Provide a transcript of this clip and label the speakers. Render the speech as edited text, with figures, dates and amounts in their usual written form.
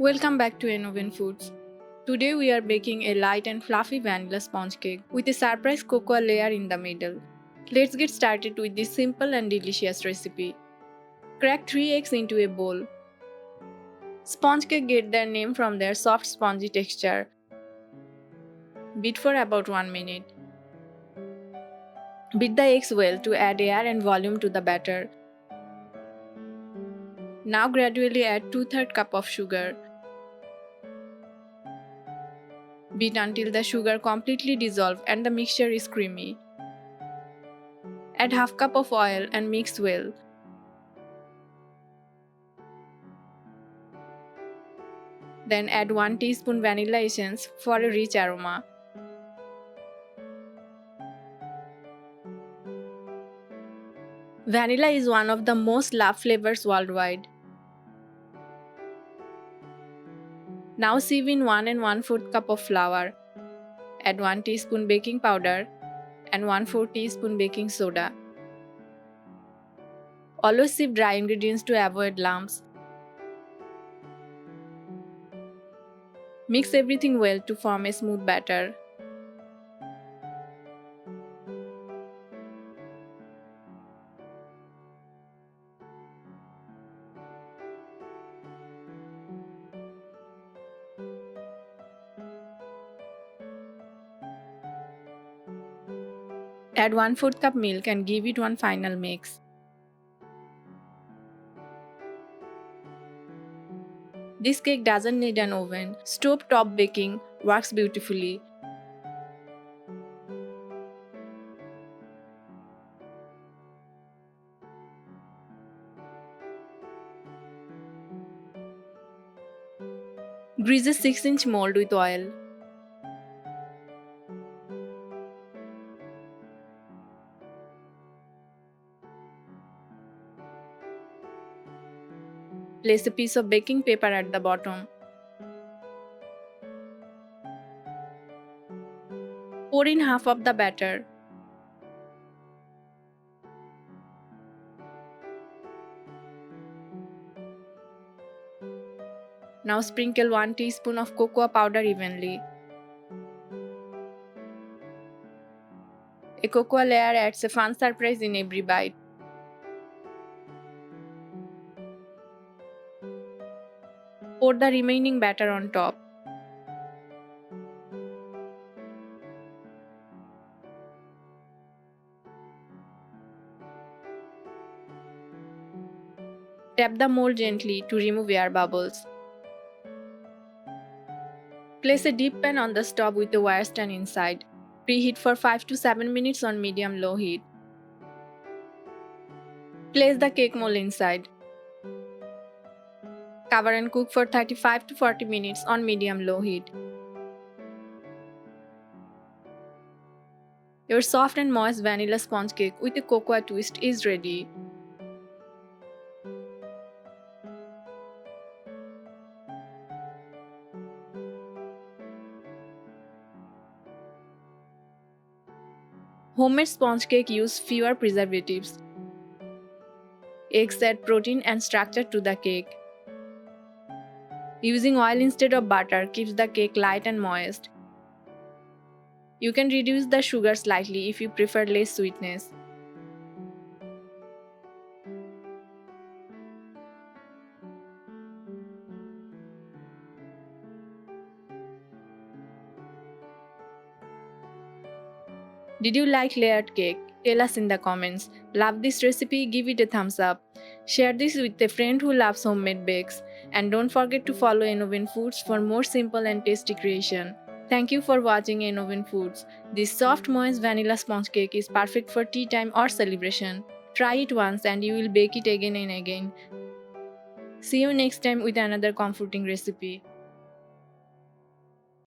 Speaker 1: Welcome back to Enoven Foods. Today we are baking a light and fluffy vanilla sponge cake with a surprise cocoa layer in the middle. Let's get started with this simple and delicious recipe. Crack 3 eggs into a bowl. Sponge cake get their name from their soft spongy texture. Beat for about 1 minute. Beat the eggs well to add air and volume to the batter. Now gradually add 2/3 cup of sugar. Beat until the sugar completely dissolves and the mixture is creamy. Add half cup of oil and mix well. Then add 1 teaspoon vanilla essence for a rich aroma. Vanilla is one of the most loved flavors worldwide. Now sieve in 1 and 1/4 cup of flour. Add 1 teaspoon baking powder and 1/4 teaspoon baking soda. Always sieve dry ingredients to avoid lumps. Mix everything well to form a smooth batter. Add 1/4 cup milk and give it one final mix. This cake doesn't need an oven. Stove-top baking works beautifully. Grease a 6-inch mold with oil. Place a piece of baking paper at the bottom. Pour in half of the batter. Now sprinkle 1 teaspoon of cocoa powder evenly. A cocoa layer adds a fun surprise in every bite. Pour the remaining batter on top. Tap the mold gently to remove air bubbles. Place a deep pan on the stove with a wire stand inside. Preheat for 5 to 7 minutes on medium-low heat. Place the cake mold inside. Cover and cook for 35 to 40 minutes on medium-low heat. Your soft and moist vanilla sponge cake with a cocoa twist is ready. Homemade sponge cake use fewer preservatives. Eggs add protein and structure to the cake. Using oil instead of butter keeps the cake light and moist. You can reduce the sugar slightly if you prefer less sweetness. Did you like layered cake? Tell us in the comments. Love this recipe? Give it a thumbs up. Share this with a friend who loves homemade bakes. And don't forget to follow Enoven Foods for more simple and tasty creation. Thank you for watching Enoven Foods. This soft moist vanilla sponge cake is perfect for tea time or celebration. Try it once and you will bake it again and again. See you next time with another comforting recipe.